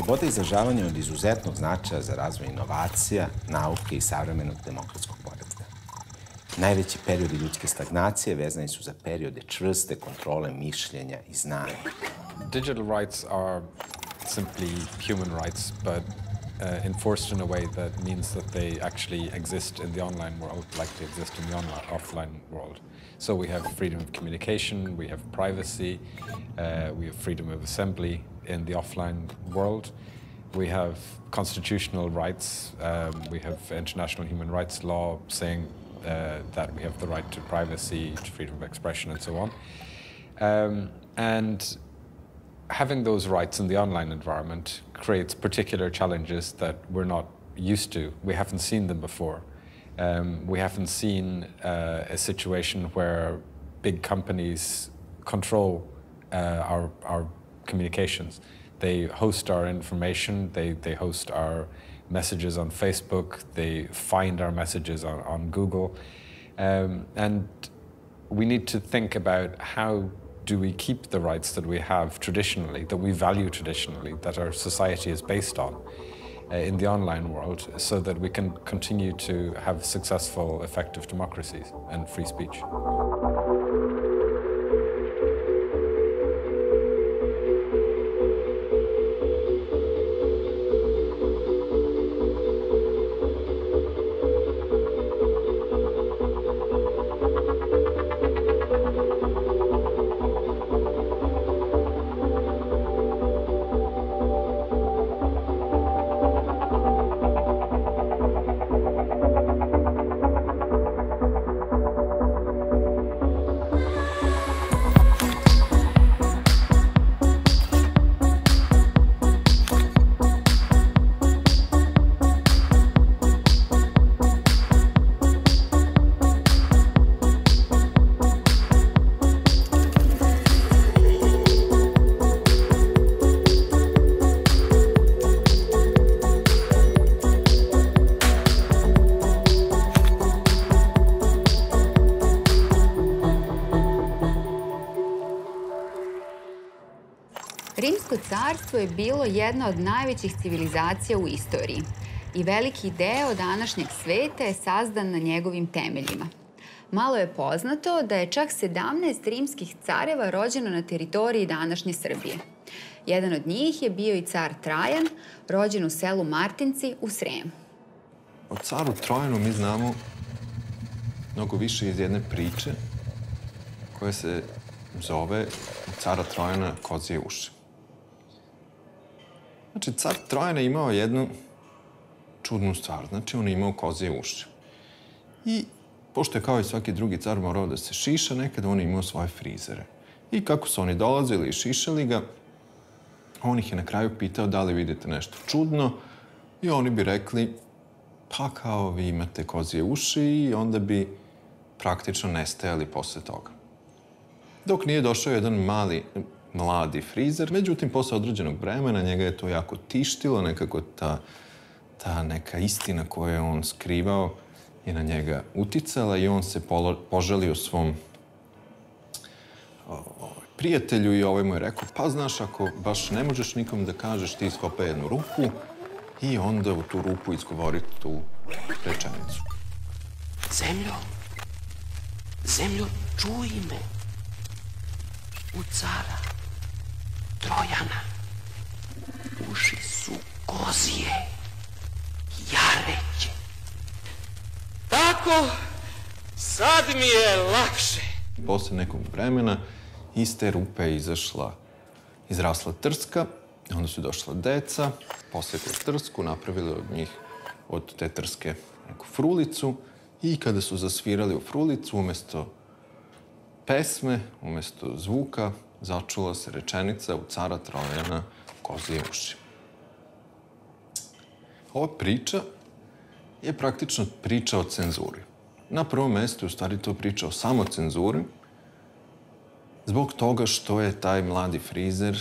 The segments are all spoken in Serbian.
Sloboda izražavanja je od izuzetnog značaja za razvoj inovacija, nauke i savremenog demokratskog poretka. Najveći periodi ljudske stagnacije vezani su za periode čvrste kontrole mišljenja i znanja. Digital rights are simply human rights, but enforced in a way that means that they actually exist in the online world like they exist in the offline world. So we have freedom of communication, we have privacy, we have freedom of assembly in the offline world. We have constitutional rights, we have international human rights law saying that we have the right to privacy, to freedom of expression and so on. And having those rights in the online environment creates particular challenges that we're not used to. We haven't seen them before. We haven't seen a situation where big companies control our communications. They host our information, they host our messages on Facebook, they find our messages on Google. And we need to think about how do we keep the rights that we have traditionally, that we value traditionally, that our society is based on in the online world, so that we can continue to have successful, effective democracies and free speech. Rimsko carstvo je bilo jedna od najvećih civilizacija u istoriji i veliki deo današnjeg sveta je sazdan na njegovim temeljima. Malo je poznato da je čak 17 rimskih careva rođeno na teritoriji današnje Srbije. Jedan od njih je bio i car Trajan, rođen u selu Martinci u Sremu. O caru Trojanu mi znamo mnogo više iz jedne priče koja se zove cara Trojana kozije uši. Znači, car Trojan je imao jednu čudnu stvar. Znači, on je imao kozije uši. I, pošto je kao i svaki drugi car morao da se šiša, nekada on je imao svoje frizere. I kako su oni dolazili i šišali ga, on ih je na kraju pitao da li vidite nešto čudno i oni bi rekli, pa kao vi imate kozije uši i onda bi praktično nestajali posle toga. Dok nije došao jedan mladi frizer, međutim, posle određenog vremena njega je to jako tištilo, nekako ta neka istina koju je on skrivao je na njega uticala i on se požalio svom prijatelju i ovaj mu je rekao, pa znaš, ako baš ne možeš nikom da kažeš, ti iskopaj jednu rupu i onda u tu rupu izgovori tu rečenicu. Zemljo, čuj me. U cara Trojana uši su kozije, jareće. Tako, sad mi je lakše. Posle nekog vremena iz te rupe je izrasla trska, onda su došla deca, posekli trsku, napravili od te trske neku frulicu i kada su zasvirali u frulicu, umesto pesme, umesto zvuka, začula se rečenica u cara Trojana kozije uši. Ova priča je praktično priča o cenzuri. Na prvom mestu je u stvari to priča o samocenzuri, zbog toga što je taj mladi frizer,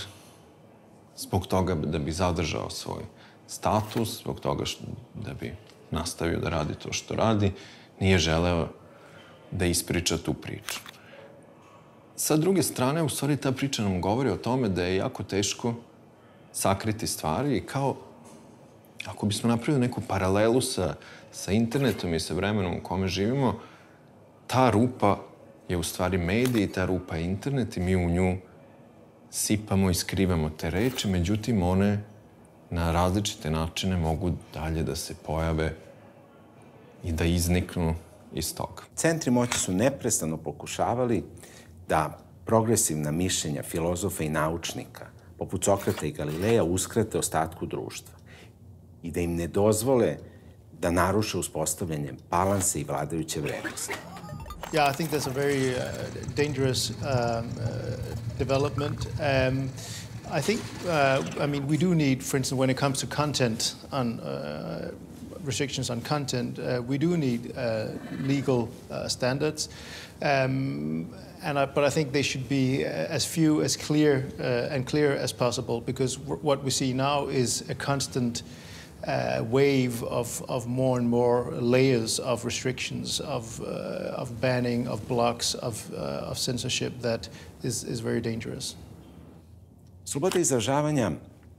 zbog toga da bi zadržao svoj status, zbog toga da bi nastavio da radi to što radi, nije želeo da ispriča tu priču. Sa druge strane, u stvari, ta priča nam govori o tome da je jako teško sakriti stvari i kao ako bismo napravili neku paralelu sa internetom i sa vremenom u kome živimo, ta rupa je u stvari medij, ta rupa je internet i mi u nju sipamo i skrivamo te reči, međutim one na različite načine mogu dalje da se pojave i da izniknu iz toga. Centri moći su neprestano pokušavali da progresivna mišljenja filozofa i naučnika, poput Sokrata i Galileja, uskrate ostatku društva i da im ne dozvole da naruše uspostavljanje balansa i vladajuće vrednosti. Yeah, I think that's a very dangerous development. I think, I mean, we do need, for instance, when it comes to content, on restrictions on content, we do need legal standards. But I think they should be as few, as clear and clear as possible, because what we see now is a constant wave of more and more layers of restrictions, of banning, of blocks, of censorship that is very dangerous. Sloboda izražavanja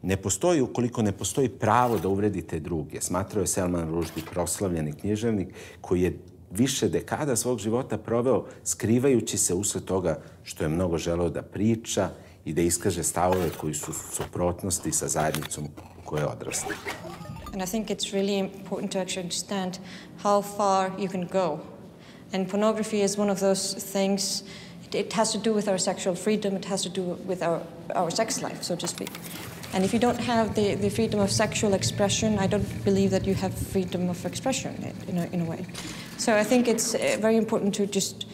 ne postoji ukoliko ne postoji pravo da uvredite druge. Smatrao je Salman Rushdie, proslavljeni književnik, koji je više dekada svog života proveo skrivajući se usled toga što je mnogo želeo da priča i da iskaže stavove koji su u suprotnosti sa zajednicom u kojoj je odrastao. And I think it's really important to actually understand how far you can go. And pornography is one of those things, it has to do with our sexual freedom, it has to do with our sex life, so to speak. And if you don't have the freedom of sexual expression, I don't believe that you have freedom of expression in a way. So I think it's very important to just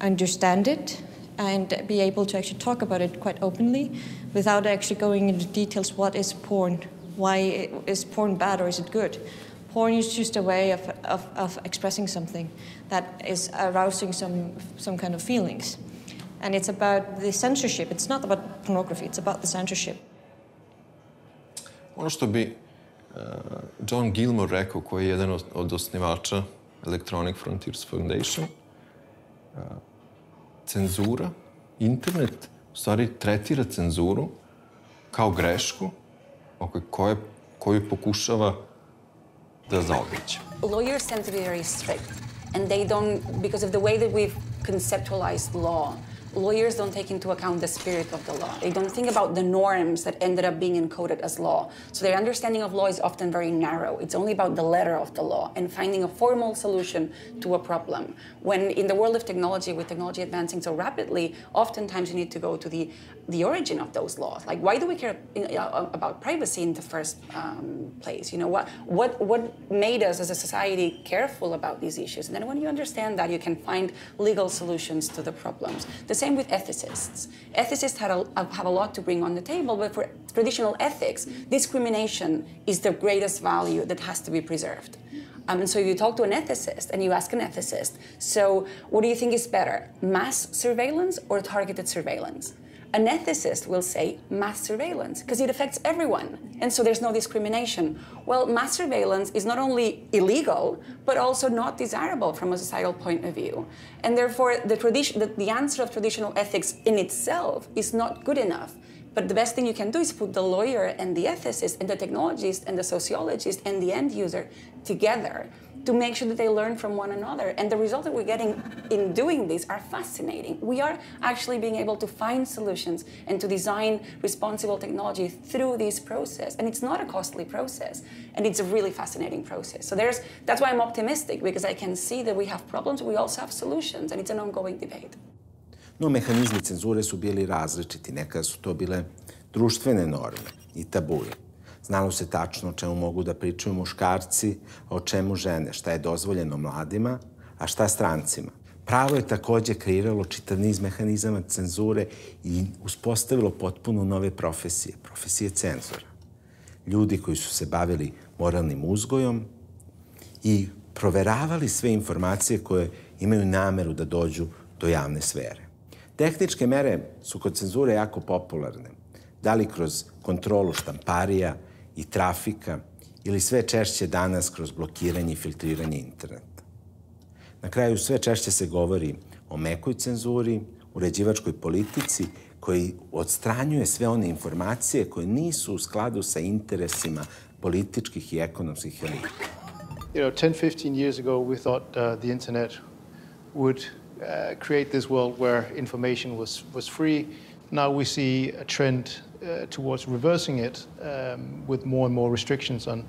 understand it and be able to actually talk about it quite openly without actually going into details. What is porn? Why is porn bad or is it good? Porn is just a way of expressing something that is arousing some kind of feelings. And it's about the censorship. It's not about pornography, it's about the censorship. Ono što bi John Gilmore rekao, koji je jedan od osnivača Electronic Frontiers Foundation, cenzura, internet u stvari tretira cenzuru kao grešku koju pokušava da zaobiđe. Lawyers tend to be very strict, and they don't, because of the way that we've conceptualized law, lawyers don't take into account the spirit of the law. They don't think about the norms that ended up being encoded as law. So their understanding of law is often very narrow. It's only about the letter of the law and finding a formal solution to a problem. When in the world of technology, with technology advancing so rapidly, oftentimes you need to go to the origin of those laws. Like, why do we care about privacy in the first place? You know, what made us as a society careful about these issues? And then when you understand that, you can find legal solutions to the problems. The same with ethicists. Ethicists have a lot to bring on the table, but for traditional ethics, discrimination is the greatest value that has to be preserved. And so you talk to an ethicist and you ask an ethicist, so what do you think is better, mass surveillance or targeted surveillance? An ethicist will say mass surveillance because it affects everyone, and so there's no discrimination. Well, mass surveillance is not only illegal, but also not desirable from a societal point of view. And therefore, the answer of traditional ethics in itself is not good enough. But the best thing you can do is put the lawyer and the ethicist and the technologist and the sociologist and the end user together to make sure that they learn from one another. And the results that we're getting in doing this are fascinating. We are actually being able to find solutions and to design responsible technology through this process. And it's not a costly process, and it's a really fascinating process. So that's why I'm optimistic, because I can see that we have problems, we also have solutions, and it's an ongoing debate. No, mehanizmi cenzure su bili različiti. Nekada su to bile društvene norme i tabuje. Znalo se tačno o čemu mogu da pričaju muškarci, a o čemu žene, šta je dozvoljeno mladima, a šta strancima. Pravo je takođe kreiralo čitav niz mehanizama cenzure i uspostavilo potpuno nove profesije, profesije cenzora. Ljudi koji su se bavili moralnim uzgojom i proveravali sve informacije koje imaju nameru da dođu do javne sfere. Tehničke mere su kod cenzure jako popularne, da li kroz kontrolu štamparija i trafika ili sve češće danas kroz blokiranje i filtriranje interneta. Na kraju sve češće se govori o mekoj cenzuri, uređivačkoj politici koja koji odstranjuje sve one informacije koje nisu u skladu sa interesima političkih i ekonomskih elita. 10-15 years ago we thought the internet would create this world where information was free. Now we see a trend towards reversing it with more and more restrictions on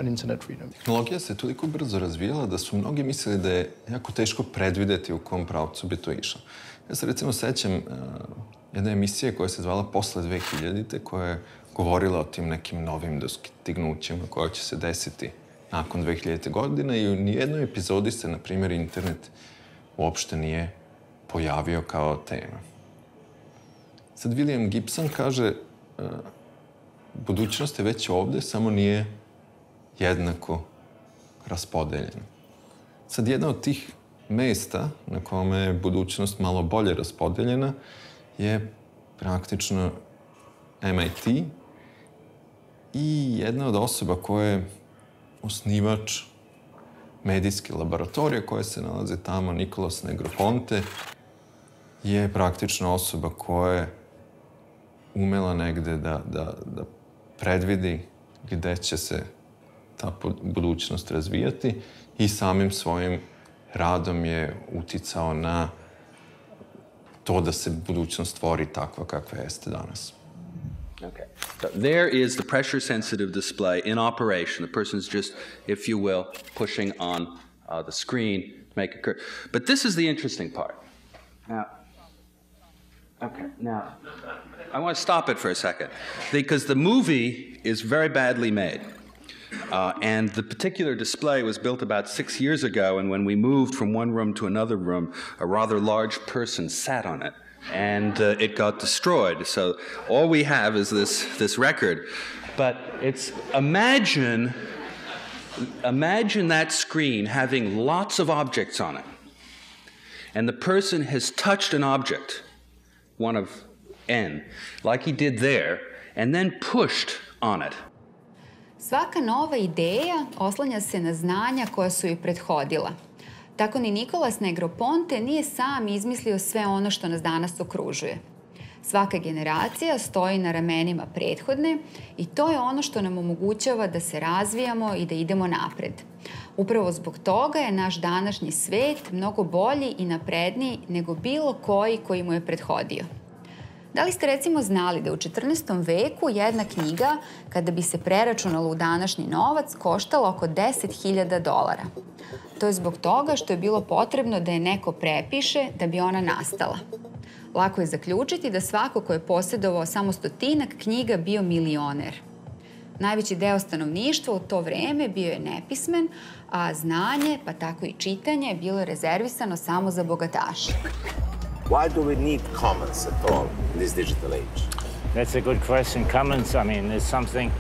internet freedom. Tehnologija se toliko brzo razvijala da su mnogi mislili da je jako teško predvideti u kom pravcu bi to išlo. Ja se recimo sećam jedne emisije koja se zvala Posle 2000-te, koja je govorila o tim nekim novim dostignućima koja će se desiti nakon 2000. godine i u nijednoj epizodi se, na primjer, internet uopšte nije pojavio kao tema. Sad William Gibson kaže budućnost je već ovde, samo nije jednako raspodeljena. Sad jedna od tih mesta na kome je budućnost malo bolje raspodeljena je praktično MIT i jedna od osoba koja je osnivač medijske laboratorije koja se nalaze tamo, Nicholas Negroponte, je praktično osoba koja je umela negde da predvidi gde će se ta budućnost razvijati i samim svojim radom je uticao na to da se budućnost stvori takva kakva jeste danas. Okay. So there is the pressure-sensitive display in operation. The person's just, if you will, pushing on the screen to make a curve. But this is the interesting part. Now, I want to stop it for a second because the movie is very badly made. And the particular display was built about 6 years ago, and when we moved from one room to another room, a rather large person sat on it, and it got destroyed. So all we have is this record. But it's imagine that screen having lots of objects on it, and the person has touched an object, one of N, like he did there, and then pushed on it. Svaka nova ideja oslanja se na znanja koja su joj prethodila. Tako ni Nicholas Negroponte nije sam izmislio sve ono što nas danas okružuje. Svaka generacija stoji na ramenima prethodne i to je ono što nam omogućava da se razvijamo i da idemo napred. Upravo zbog toga je naš današnji svet mnogo bolji i napredniji nego bilo koji mu je prethodio. Da li ste recimo znali da u 14. veku jedna knjiga, kada bi se preračunala u današnji novac, koštala oko $10.000? To je zbog toga što je bilo potrebno da je neko prepiše da bi ona nastala. Lako je zaključiti da svako ko je posjedovao samo 100 knjiga bio milioner. Najveći deo stanovništva u to vreme bio je nepismen, a znanje, pa tako i čitanje, bilo je rezervisano samo za bogataše. Why do we need commons at all in this digital age? That's a good question. Commons, I mean, is something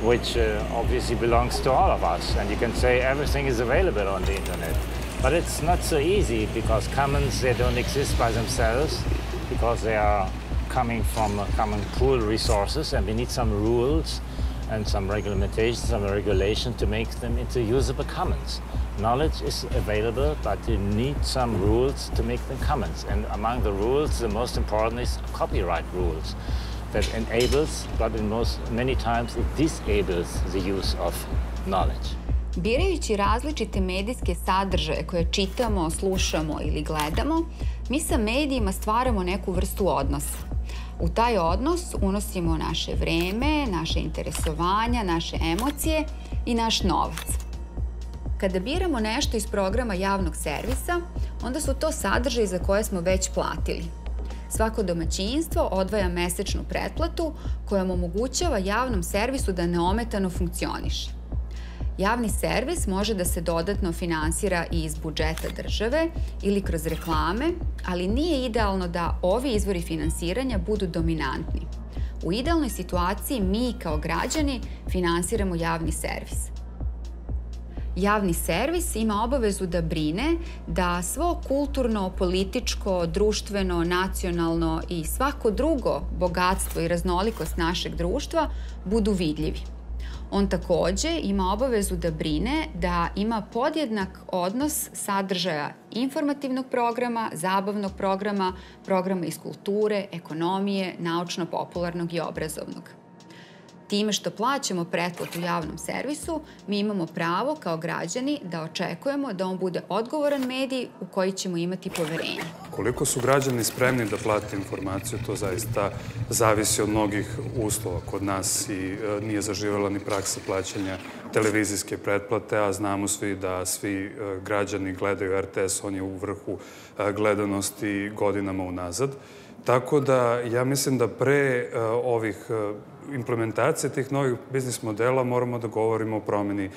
which obviously belongs to all of us. And you can say everything is available on the internet. But it's not so easy because commons, they don't exist by themselves because they are coming from common pool resources and we need some rules and some regulation to make them into usable commons. Knowledge is available, but you need some rules to make them commons. And among the rules, the most important is copyright rules that enables, but many times it disables the use of knowledge. Birajući različite medijske sadržaje koje čitamo, slušamo ili gledamo, mi sa medijima stvaramo neku vrstu odnosa. U taj odnos unosimo naše vreme, naše interesovanja, naše emocije i naš novac. Kada biramo nešto iz programa javnog servisa, onda su to sadržaji za koje smo već platili. Svako domaćinstvo odvaja mesečnu pretplatu koja mu omogućava javnom servisu da neometano funkcioniše. Javni servis može da se dodatno finansira i iz budžeta države ili kroz reklame, ali nije idealno da ovi izvori finansiranja budu dominantni. U idealnoj situaciji mi kao građani finansiramo javni servis. Javni servis ima obavezu da brine da svo kulturno, političko, društveno, nacionalno i svako drugo bogatstvo i raznolikost našeg društva budu vidljivi. On takođe ima obavezu da brine da ima podjednak odnos sadržaja informativnog programa, zabavnog programa, programa iz kulture, ekonomije, naučno-popularnog i obrazovnog. Time što plaćamo pretplatu javnom servisu, mi imamo pravo kao građani da očekujemo da on bude odgovoran medij u koji ćemo imati poverenje. Koliko su građani spremni da plate informaciju, to zaista zavisi od mnogih uslova. Kod nas nije zaživela ni praksa plaćanja televizijske pretplate, a znamo svi da svi građani gledaju RTS, on je u vrhu gledanosti godinama unazad. Tako da ja mislim da pre ovih implementacije tih novih biznis modela moramo da govorimo o promeni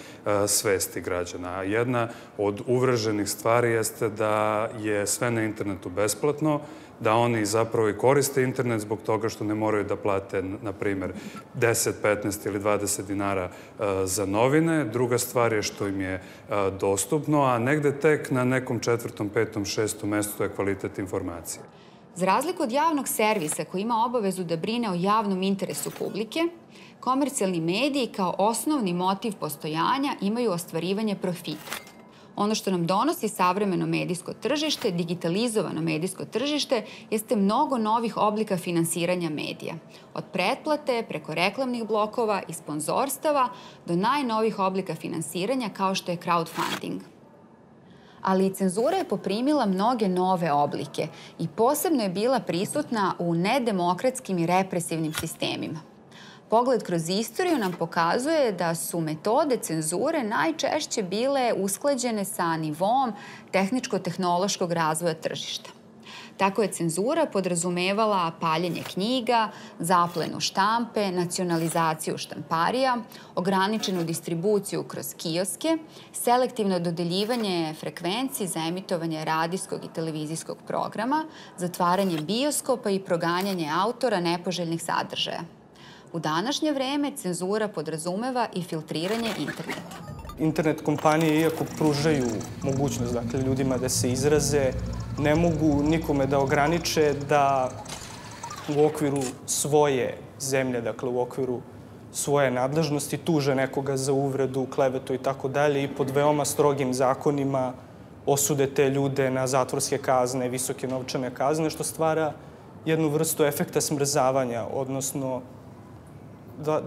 svesti građana. A jedna od uvreženih stvari jeste da je sve na internetu besplatno, da oni zapravo i koriste internet zbog toga što ne moraju da plate, na primer, 10, 15 ili 20 dinara za novine. Druga stvar je što im je dostupno, a negde tek na nekom 4., 5., 6. mestu je kvalitet informacije. Za razliku od javnog servisa koji ima obavezu da brine o javnom interesu publike, komercijalni mediji kao osnovni motiv postojanja imaju ostvarivanje profita. Ono što nam donosi savremeno medijsko tržište, digitalizovano medijsko tržište, jeste mnogo novih oblika finansiranja medija. Od pretplate, preko reklamnih blokova i sponzorstava do najnovih oblika finansiranja kao što je crowdfunding. Ali i cenzura je poprimila mnoge nove oblike i posebno je bila prisutna u nedemokratskim i represivnim sistemima. Pogled kroz istoriju nam pokazuje da su metode cenzure najčešće bile usklađene sa nivoom tehničko-tehnološkog razvoja tržišta. Tako je cenzura podrazumevala paljenje knjiga, zaplenu štampe, nacionalizaciju štamparija, ograničenu distribuciju kroz kioske, selektivno dodeljivanje frekvenciji za emitovanje radijskog i televizijskog programa, zatvaranje bioskopa i proganjanje autora nepoželjnih sadržaja. U današnje vreme cenzura podrazumeva i filtriranje interneta. Internet kompanije, iako pružaju mogućnost ljudima da se izraze, ne mogu nikome da ograniče da u okviru svoje zemlje, dakle u okviru svoje nadležnosti, tuže nekoga za uvredu, klevetu i tako dalje i pod veoma strogim zakonima osude te ljude na zatvorske kazne, visoke novčane kazne, što stvara jednu vrstu efekta smrzavanja, odnosno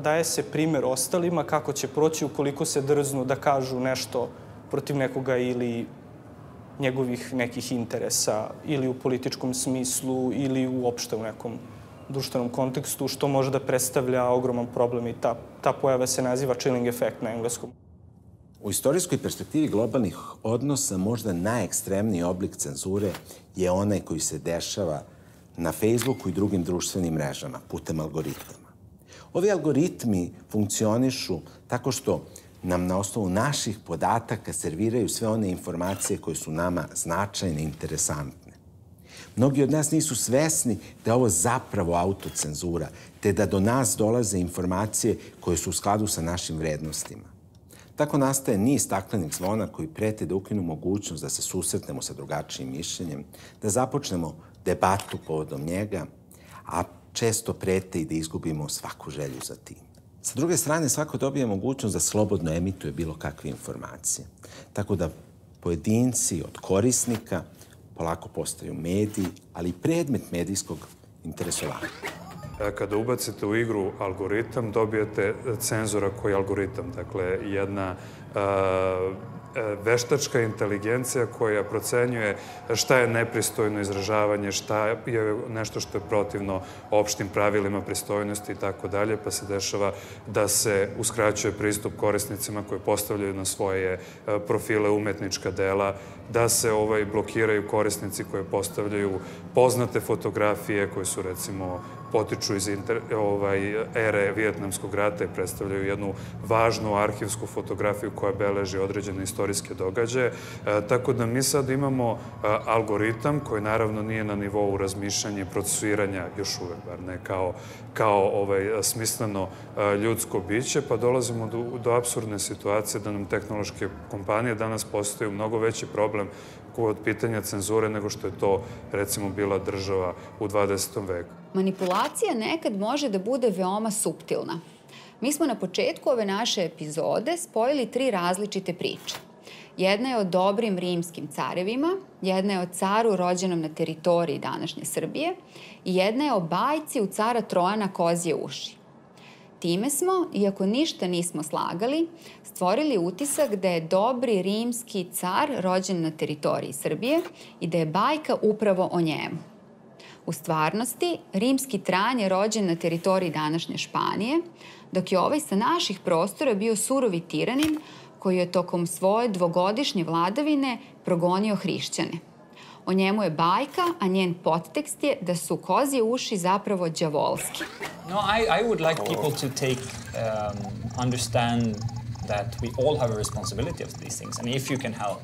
daje se primer ostalima kako će proći ukoliko se drznu da kažu nešto protiv nekoga ili njegovih nekih interesa ili u političkom smislu ili uopšte u nekom društvenom kontekstu, što može da predstavlja ogroman problem i ta pojava se naziva chilling effect na engleskom. U istorijskoj perspektivi globalnih odnosa možda najekstremniji oblik cenzure je onaj koji se dešava na Facebooku i drugim društvenim mrežama putem algoritama. Ovi algoritmi funkcionišu tako što nam na osnovu naših podataka serviraju sve one informacije koje su nama značajne i interesantne. Mnogi od nas nisu svesni da je ovo zapravo autocenzura, te da do nas dolaze informacije koje su u skladu sa našim vrednostima. Tako nastaje niz staklenih zvona koji prete da ukinu mogućnost da se susretnemo sa drugačijim mišljenjem, da započnemo debatu povodom njega, a često prete i da izgubimo svaku želju za tim. Sa druge strane, svako dobije mogućnost da slobodno emituje bilo kakve informacije. Tako da pojedinci od korisnika polako postaju mediji, ali i predmet medijskog interesovanja. Kada ubacite u igru algoritam, dobijete cenzora koji je algoritam. Dakle, jedna veštačka inteligencija koja procenjuje šta je nepristojno izražavanje, šta je nešto što je protivno opštim pravilima pristojnosti i tako dalje, pa se dešava da se uskraćuje pristup korisnicima koji postavljaju na svoje profile umetnička dela, da se blokiraju korisnici koji postavljaju poznate fotografije koje su, recimo, potiču iz ere Vijetnamskog rata i predstavljaju jednu važnu arhivsku fotografiju koja beleži određene istorijske događaje. Tako da mi sad imamo algoritam koji naravno nije na nivou razmišljanja i procesuiranja još uvek, bar ne kao smisleno ljudsko biće, pa dolazimo do apsurdne situacije da nam tehnološke kompanije danas postaju mnogo veći problem od pitanja cenzure nego što je to, recimo, bila država u 20. veku. Manipulacija nekad može da bude veoma suptilna. Mi smo na početku ove naše epizode spojili 3 različite priče. Jedna je o dobrim rimskim carevima, jedna je o caru rođenom na teritoriji današnje Srbije i jedna je o bajci u cara Trojana kozje uši. Time smo, iako ništa nismo slagali, stvorili utisak da je dobri rimski car rođen na teritoriji Srbije i da je bajka upravo o njemu. U stvarnosti, rimski Tran je rođen na teritoriji današnje Španije, dok je ovaj sa naših prostora bio surovi tiranin koji je tokom svoje 2-godišnje vladavine progonio hrišćane. O njemu je bajka, a njen podtekst je da su kozje uši zapravo đavolski. No, I would like people to take, understand that we all have a responsibility of these things. And if you can help,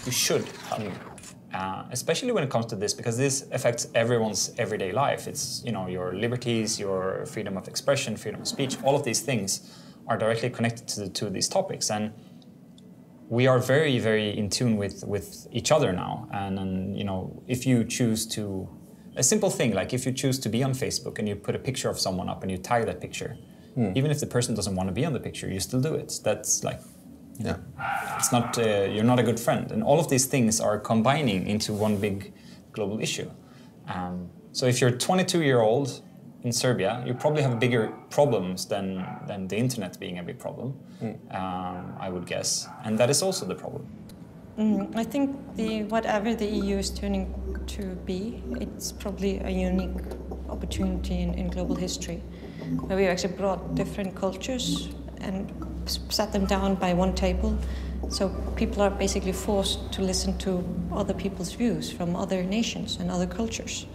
you should help. Especially when it comes to this, because this affects everyone's everyday life. It's, you know, your liberties, your freedom of expression, freedom of speech, all of these things are directly connected to these topics. And we are very, very in tune with each other now. And, you know, if you choose to, a simple thing, like if you choose to be on Facebook and you put a picture of someone up and you tag that picture, even if the person doesn't want to be on the picture, you still do it. That's like, yeah, it's not, you're not a good friend. And all of these things are combining into one big global issue. So if you're a 22-year-old in Serbia, you probably have bigger problems than the internet being a big problem, I would guess. And that is also the problem. I think whatever the EU is turning to be, it's probably a unique opportunity in global history, where we've actually brought different cultures and sat them down by one table. So people are basically forced to listen to other people's views from other nations and other cultures.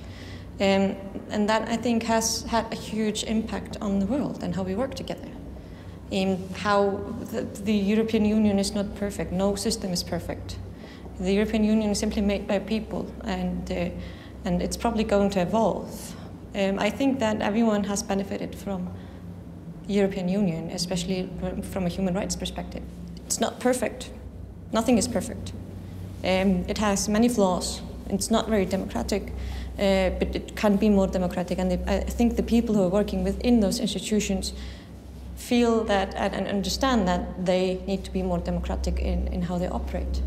And that, I think, has had a huge impact on the world and how we work together. How the European Union is not perfect. No system is perfect. The European Union is simply made by people, and it's probably going to evolve. I think that everyone has benefited from the European Union, especially from a human rights perspective. It's not perfect. Nothing is perfect. It has many flaws. It's not very democratic, but it can be more democratic. And I think the people who are working within those institutions feel that and understand that they need to be more democratic in how they operate.